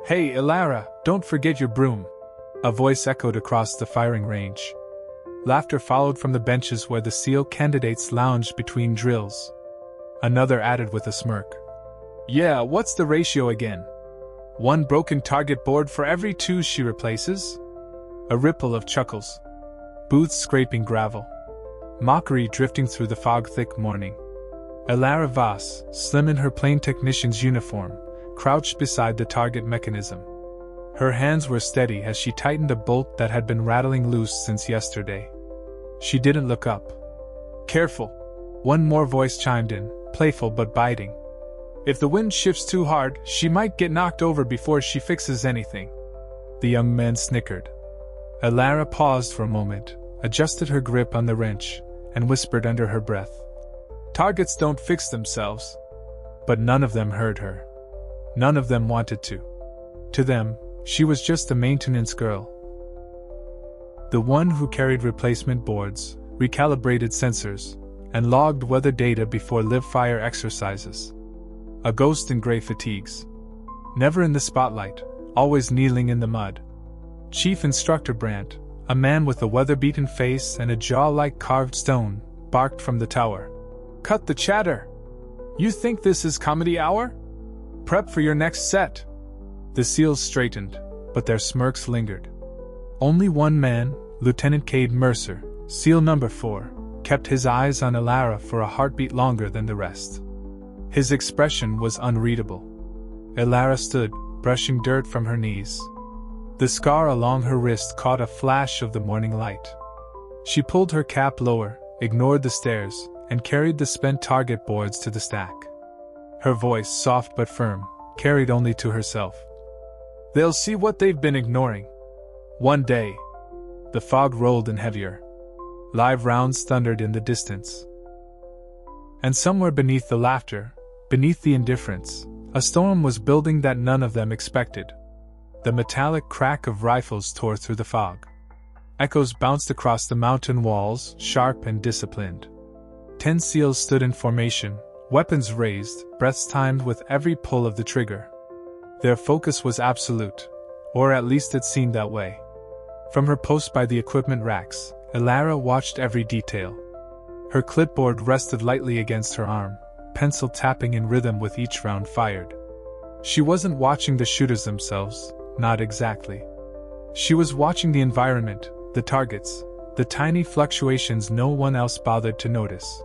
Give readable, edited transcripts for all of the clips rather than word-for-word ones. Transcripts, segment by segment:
Hey, Elara, don't forget your broom. A voice echoed across the firing range. Laughter followed from the benches where the SEAL candidates lounged between drills. Another added with a smirk. Yeah, what's the ratio again? 1 broken target board for every 2 she replaces? A ripple of chuckles. Booths scraping gravel. Mockery drifting through the fog-thick morning. Elara Voss, slim in her plain technician's uniform, crouched beside the target mechanism. Her hands were steady as she tightened a bolt that had been rattling loose since yesterday. She didn't look up. Careful! One more voice chimed in, playful but biting. If the wind shifts too hard, she might get knocked over before she fixes anything. The young man snickered. Elara paused for a moment, adjusted her grip on the wrench, and whispered under her breath. Targets don't fix themselves. But none of them heard her. None of them wanted to. To them, she was just a maintenance girl. The one who carried replacement boards, recalibrated sensors, and logged weather data before live-fire exercises. A ghost in gray fatigues. Never in the spotlight, always kneeling in the mud. Chief Instructor Brandt, a man with a weather-beaten face and a jaw like carved stone, barked from the tower. Cut the chatter! You think this is comedy hour? Prep for your next set! The SEALs straightened, but their smirks lingered. Only one man, Lieutenant Cade Mercer, SEAL number 4, kept his eyes on Elara for a heartbeat longer than the rest. His expression was unreadable. Elara stood, brushing dirt from her knees. The scar along her wrist caught a flash of the morning light. She pulled her cap lower, ignored the stares, and carried the spent target boards to the stack. Her voice, soft but firm, carried only to herself. They'll see what they've been ignoring. One day. The fog rolled in heavier. Live rounds thundered in the distance. And somewhere beneath the laughter, beneath the indifference, a storm was building that none of them expected. The metallic crack of rifles tore through the fog. Echoes bounced across the mountain walls, sharp and disciplined. 10 SEALs stood in formation, weapons raised, breaths timed with every pull of the trigger. Their focus was absolute, or at least it seemed that way. From her post by the equipment racks, Elara watched every detail. Her clipboard rested lightly against her arm, pencil tapping in rhythm with each round fired. She wasn't watching the shooters themselves, not exactly. She was watching the environment, the targets, the tiny fluctuations no one else bothered to notice.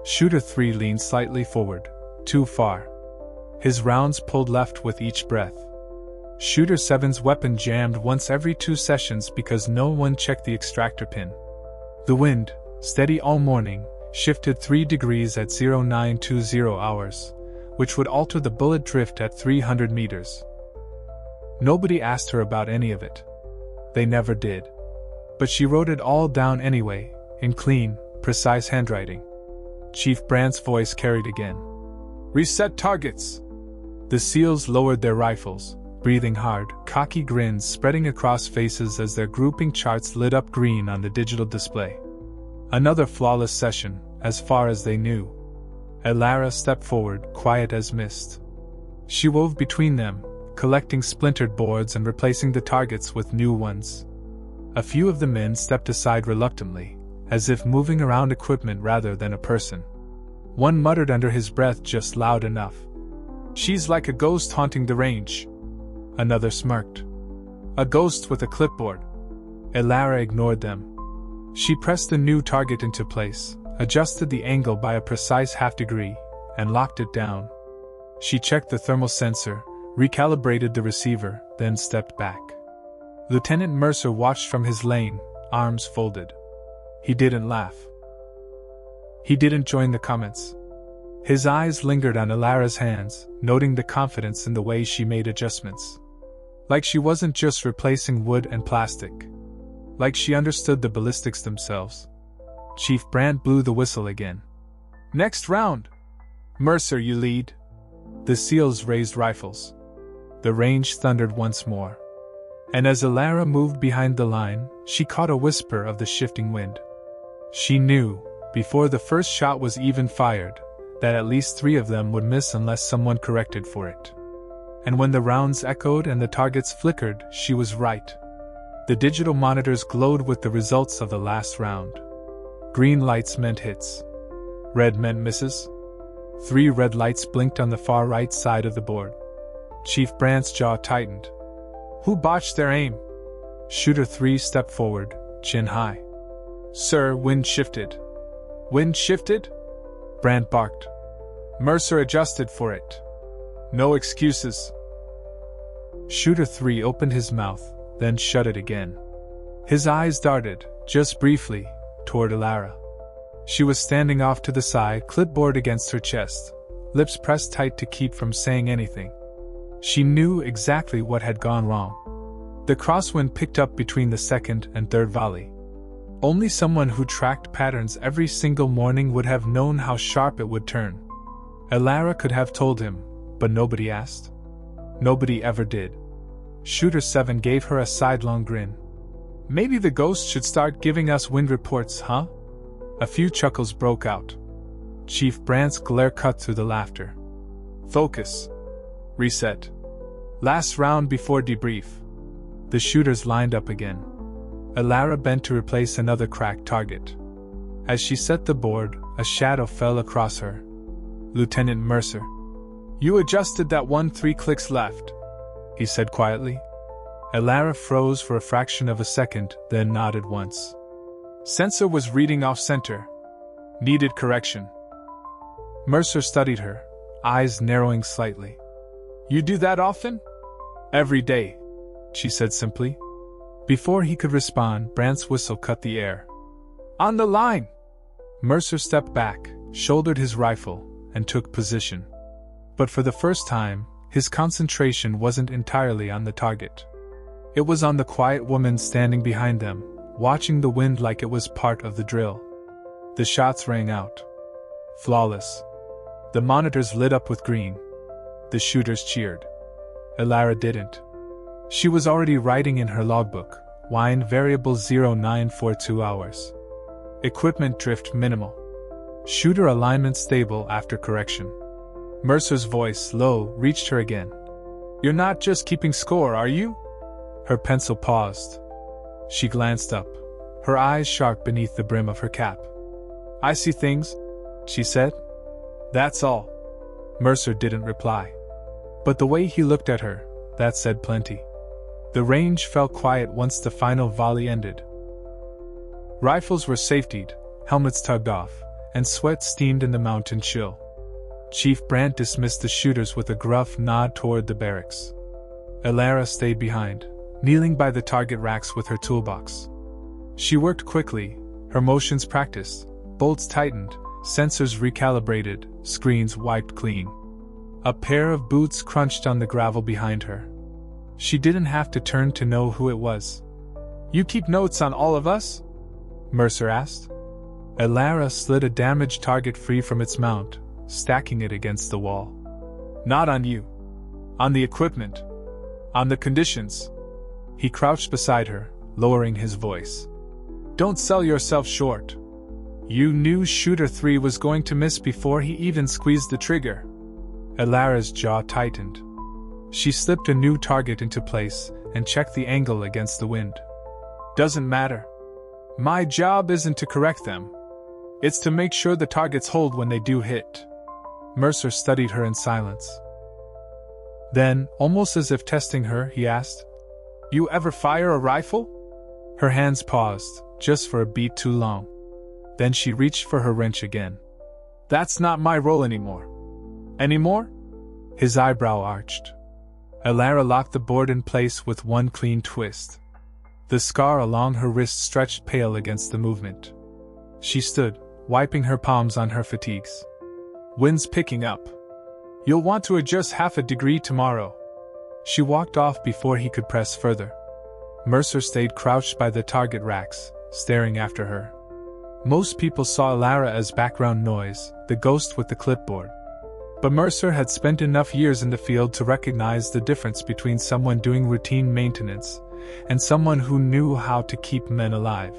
Shooter 3 leaned slightly forward, too far. His rounds pulled left with each breath. Shooter 7's weapon jammed once every 2 sessions because no one checked the extractor pin. The wind, steady all morning, shifted 3 degrees at 0920 hours, which would alter the bullet drift at 300 meters. Nobody asked her about any of it. They never did. But she wrote it all down anyway, in clean, precise handwriting. Chief Brandt's voice carried again. Reset targets! The SEALs lowered their rifles, breathing hard, cocky grins spreading across faces as their grouping charts lit up green on the digital display. Another flawless session, as far as they knew. Elara stepped forward, quiet as mist. She wove between them, collecting splintered boards and replacing the targets with new ones. A few of the men stepped aside reluctantly, as if moving around equipment rather than a person. One muttered under his breath just loud enough. She's like a ghost haunting the range. Another smirked. A ghost with a clipboard. Elara ignored them. She pressed the new target into place, adjusted the angle by a precise half degree, and locked it down. She checked the thermal sensor, recalibrated the receiver, then stepped back. Lieutenant Mercer watched from his lane, arms folded. He didn't laugh. He didn't join the comments. His eyes lingered on Elara's hands, noting the confidence in the way she made adjustments. Like she wasn't just replacing wood and plastic. Like she understood the ballistics themselves. Chief Brandt blew the whistle again. Next round! Mercer, you lead. The SEALs raised rifles. The range thundered once more. And as Elara moved behind the line, she caught a whisper of the shifting wind. She knew, before the first shot was even fired, that at least 3 of them would miss unless someone corrected for it. And when the rounds echoed and the targets flickered, she was right. The digital monitors glowed with the results of the last round. Green lights meant hits. Red meant misses. 3 red lights blinked on the far right side of the board. Chief Brandt's jaw tightened. Who botched their aim? Shooter 3 stepped forward, chin high. Sir, wind shifted. Wind shifted? Brandt barked. Mercer adjusted for it. No excuses. Shooter 3 opened his mouth, then shut it again. His eyes darted, just briefly, toward Elara. She was standing off to the side, clipboard against her chest, lips pressed tight to keep from saying anything. She knew exactly what had gone wrong. The crosswind picked up between the second and third volley. Only someone who tracked patterns every single morning would have known how sharp it would turn. Elara could have told him, but nobody asked. Nobody ever did. Shooter 7 gave her a sidelong grin. Maybe the ghost should start giving us wind reports, huh? A few chuckles broke out. Chief Brandt's glare cut through the laughter. Focus. Reset. Last round before debrief. The shooters lined up again. Elara bent to replace another cracked target. As she set the board, a shadow fell across her. Lieutenant Mercer. You adjusted that one 3 clicks left, he said quietly. Elara froze for a fraction of a second, then nodded once. Sensor was reading off center. Needed correction. Mercer studied her, eyes narrowing slightly. You do that often? Every day, she said simply. Before he could respond, Brandt's whistle cut the air. On the line! Mercer stepped back, shouldered his rifle, and took position. But for the first time, his concentration wasn't entirely on the target. It was on the quiet woman standing behind them, watching the wind like it was part of the drill. The shots rang out. Flawless. The monitors lit up with green. The shooters cheered. Elara didn't. She was already writing in her logbook, wind variable 0942 hours. Equipment drift minimal. Shooter alignment stable after correction. Mercer's voice, low, reached her again. You're not just keeping score, are you? Her pencil paused. She glanced up, her eyes sharp beneath the brim of her cap. I see things, she said. That's all. Mercer didn't reply. But the way he looked at her, that said plenty. The range fell quiet once the final volley ended. Rifles were safetied, helmets tugged off, and sweat steamed in the mountain chill. Chief Brandt dismissed the shooters with a gruff nod toward the barracks. Elara stayed behind, kneeling by the target racks with her toolbox. She worked quickly, her motions practiced, bolts tightened, sensors recalibrated, screens wiped clean. A pair of boots crunched on the gravel behind her. She didn't have to turn to know who it was. You keep notes on all of us? Mercer asked. Elara slid a damaged target free from its mount, stacking it against the wall. Not on you. On the equipment. On the conditions. He crouched beside her, lowering his voice. Don't sell yourself short. You knew Shooter 3 was going to miss before he even squeezed the trigger. Elara's jaw tightened. She slipped a new target into place and checked the angle against the wind. Doesn't matter. My job isn't to correct them. It's to make sure the targets hold when they do hit. Mercer studied her in silence. Then, almost as if testing her, he asked, You ever fire a rifle? Her hands paused, just for a beat too long. Then she reached for her wrench again. That's not my role anymore. Anymore? His eyebrow arched. Elara locked the board in place with one clean twist. The scar along her wrist stretched pale against the movement. She stood, wiping her palms on her fatigues. Wind's picking up. You'll want to adjust half a degree tomorrow. She walked off before he could press further. Mercer stayed crouched by the target racks, staring after her. Most people saw Elara as background noise, the ghost with the clipboard. But Mercer had spent enough years in the field to recognize the difference between someone doing routine maintenance and someone who knew how to keep men alive.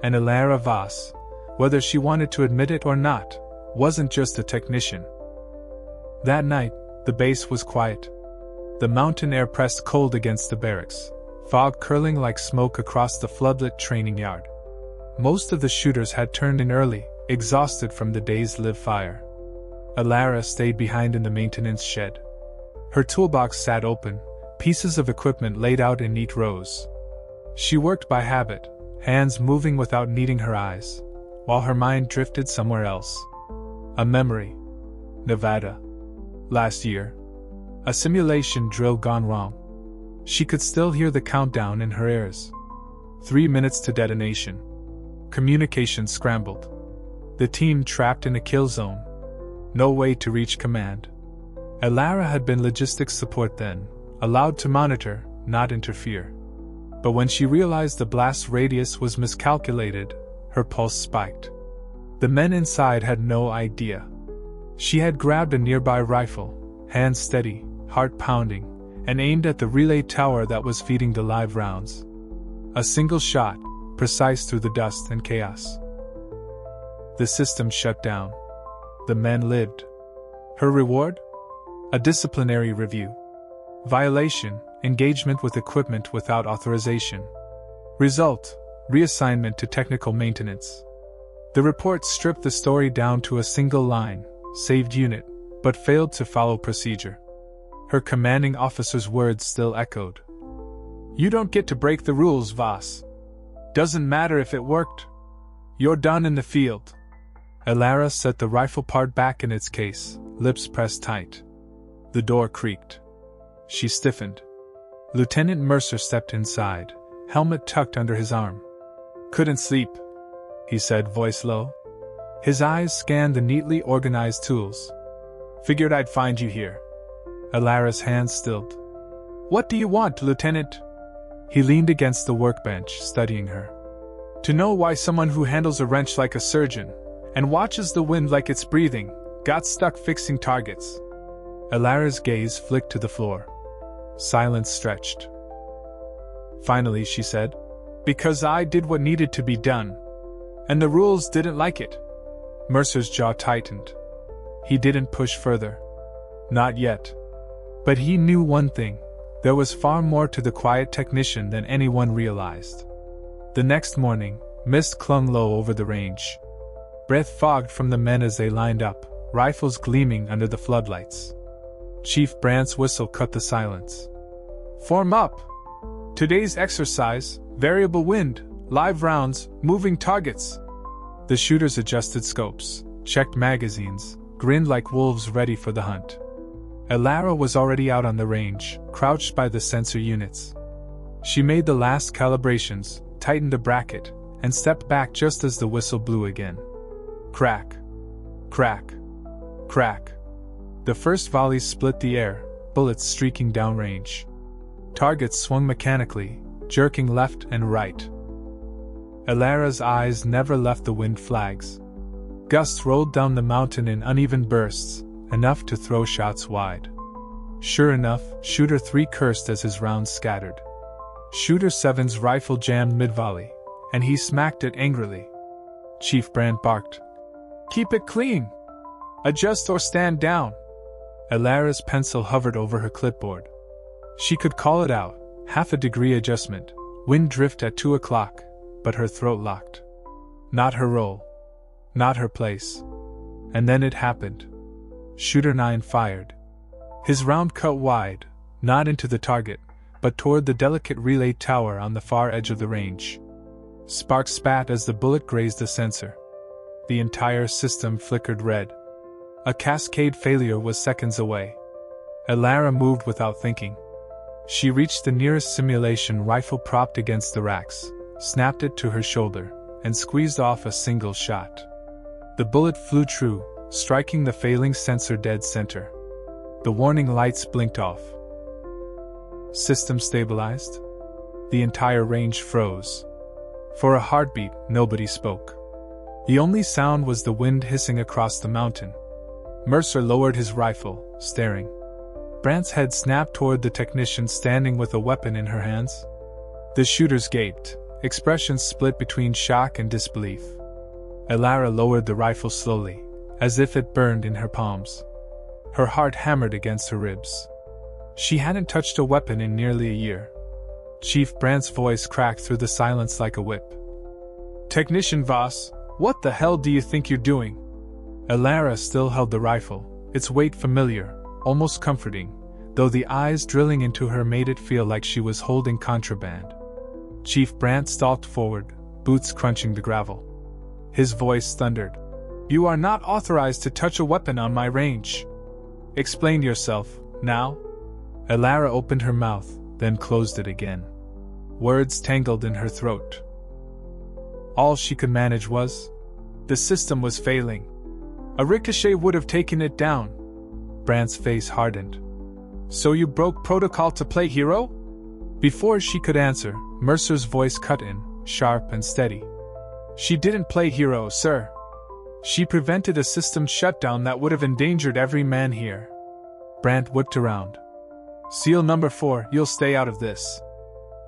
And Elara Voss, whether she wanted to admit it or not, wasn't just a technician. That night, the base was quiet. The mountain air pressed cold against the barracks, fog curling like smoke across the floodlit training yard. Most of the shooters had turned in early, exhausted from the day's live fire. Elara stayed behind in the maintenance shed. Her toolbox sat open, pieces of equipment laid out in neat rows. She worked by habit, hands moving without needing her eyes, while her mind drifted somewhere else. A memory. Nevada. Last year. A simulation drill gone wrong. She could still hear the countdown in her ears. 3 minutes to detonation. Communication scrambled. The team trapped in a kill zone. No way to reach command. Elara had been logistics support then, allowed to monitor, not interfere. But when she realized the blast radius was miscalculated, her pulse spiked. The men inside had no idea. She had grabbed a nearby rifle, hands steady, heart pounding, and aimed at the relay tower that was feeding the live rounds. A single shot, precise through the dust and chaos. The system shut down. The men lived. Her reward? A disciplinary review. Violation, engagement with equipment without authorization. Result, reassignment to technical maintenance. The report stripped the story down to a single line, saved unit, but failed to follow procedure. Her commanding officer's words still echoed. You don't get to break the rules, Voss. Doesn't matter if it worked. You're done in the field. Elara set the rifle part back in its case, lips pressed tight. The door creaked. She stiffened. Lieutenant Mercer stepped inside, helmet tucked under his arm. Couldn't sleep, he said, voice low. His eyes scanned the neatly organized tools. Figured I'd find you here. Elara's hands stilled. What do you want, Lieutenant? He leaned against the workbench, studying her. To know why someone who handles a wrench like a surgeon, and watches the wind like it's breathing, got stuck fixing targets. Elara's gaze flicked to the floor. Silence stretched. Finally, she said, because I did what needed to be done. And the rules didn't like it. Mercer's jaw tightened. He didn't push further. Not yet. But he knew one thing. There was far more to the quiet technician than anyone realized. The next morning, mist clung low over the range. Breath fogged from the men as they lined up, rifles gleaming under the floodlights. Chief Brandt's whistle cut the silence. Form up! Today's exercise, variable wind, live rounds, moving targets. The shooters adjusted scopes, checked magazines, grinned like wolves ready for the hunt. Elara was already out on the range, crouched by the sensor units. She made the last calibrations, tightened a bracket, and stepped back just as the whistle blew again. Crack. Crack. Crack. The first volley split the air, bullets streaking downrange. Targets swung mechanically, jerking left and right. Elara's eyes never left the wind flags. Gusts rolled down the mountain in uneven bursts, enough to throw shots wide. Sure enough, Shooter 3 cursed as his rounds scattered. Shooter 7's rifle jammed mid-volley, and he smacked it angrily. Chief Brandt barked. Keep it clean! Adjust or stand down! Elara's pencil hovered over her clipboard. She could call it out, half a degree adjustment, wind drift at 2 o'clock, but her throat locked. Not her role. Not her place. And then it happened. Shooter 9 fired. His round cut wide, not into the target, but toward the delicate relay tower on the far edge of the range. Sparks spat as the bullet grazed the sensor. The entire system flickered red. A cascade failure was seconds away. Elara moved without thinking. She reached the nearest simulation rifle propped against the racks, snapped it to her shoulder, and squeezed off a single shot. The bullet flew true, striking the failing sensor dead center. The warning lights blinked off. System stabilized. The entire range froze. For a heartbeat, nobody spoke. The only sound was the wind hissing across the mountain. Mercer lowered his rifle, staring. Brandt's head snapped toward the technician standing with a weapon in her hands. The shooters gaped, expressions split between shock and disbelief. Elara lowered the rifle slowly, as if it burned in her palms. Her heart hammered against her ribs. She hadn't touched a weapon in nearly a year. Chief Brandt's voice cracked through the silence like a whip. Technician Voss, what the hell do you think you're doing? Elara still held the rifle, its weight familiar, almost comforting, though the eyes drilling into her made it feel like she was holding contraband. Chief Brandt stalked forward, boots crunching the gravel. His voice thundered. You are not authorized to touch a weapon on my range. Explain yourself, now. Elara opened her mouth, then closed it again. Words tangled in her throat. All she could manage was, the system was failing. A ricochet would have taken it down. Brandt's face hardened. So you broke protocol to play hero? Before she could answer, Mercer's voice cut in, sharp and steady. She didn't play hero, sir. She prevented a system shutdown that would have endangered every man here. Brandt whipped around. Seal number 4, you'll stay out of this.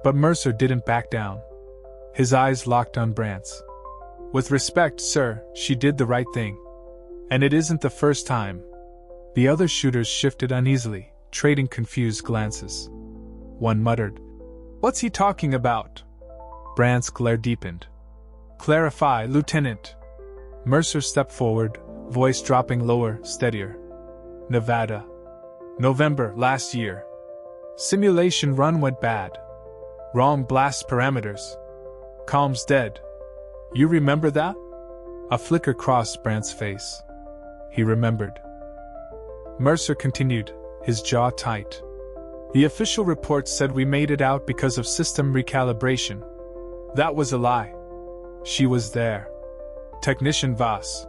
But Mercer didn't back down. His eyes locked on Brandt's. With respect, sir, she did the right thing. And it isn't the first time. The other shooters shifted uneasily, trading confused glances. One muttered, What's he talking about? Brandt's glare deepened. Clarify, Lieutenant. Mercer stepped forward, voice dropping lower, steadier. Nevada. November, last year. Simulation run went bad. Wrong blast parameters. Comms dead. You remember that? A flicker crossed Brandt's face. He remembered. Mercer continued, his jaw tight. The official report said we made it out because of system recalibration. That was a lie. She was there. Technician Voss.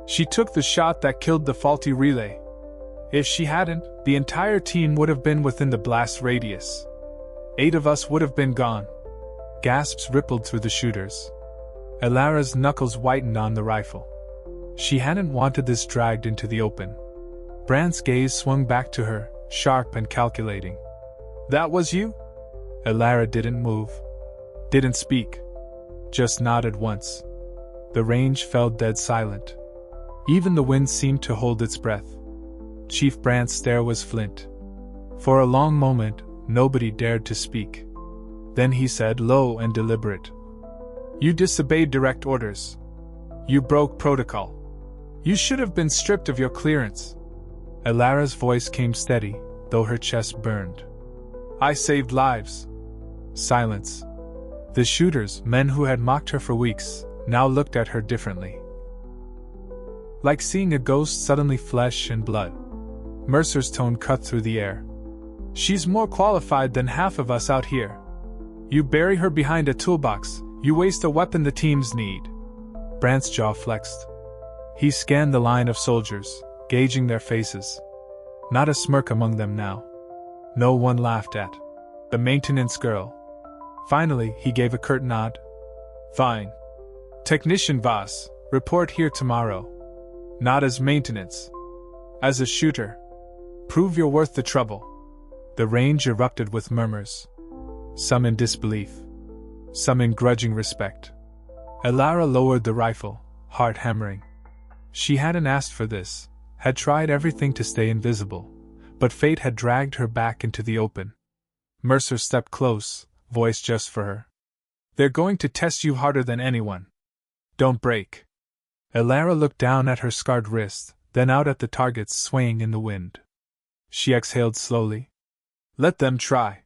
She took the shot that killed the faulty relay. If she hadn't, the entire team would have been within the blast radius. 8 of us would have been gone. Gasps rippled through the shooters. Elara's knuckles whitened on the rifle. She hadn't wanted this dragged into the open. Brandt's gaze swung back to her, sharp and calculating. That was you? Elara didn't move. Didn't speak. Just nodded once. The range fell dead silent. Even the wind seemed to hold its breath. Chief Brandt's stare was flint. For a long moment, nobody dared to speak. Then he said, low and deliberate. You disobeyed direct orders. You broke protocol. You should have been stripped of your clearance. Elara's voice came steady, though her chest burned. I saved lives. Silence. The shooters, men who had mocked her for weeks, now looked at her differently. Like seeing a ghost, suddenly flesh and blood. Mercer's tone cut through the air. She's more qualified than half of us out here. You bury her behind a toolbox, you waste a weapon the teams need. Brandt's jaw flexed. He scanned the line of soldiers, gauging their faces. Not a smirk among them now. No one laughed at the maintenance girl. Finally, he gave a curt nod. Fine. Technician Voss, report here tomorrow. Not as maintenance. As a shooter. Prove you're worth the trouble. The range erupted with murmurs. Some in disbelief. Some in grudging respect. Elara lowered the rifle, heart hammering. She hadn't asked for this, had tried everything to stay invisible, but fate had dragged her back into the open. Mercer stepped close, voice just for her. They're going to test you harder than anyone. Don't break. Elara looked down at her scarred wrist, then out at the targets swaying in the wind. She exhaled slowly. Let them try.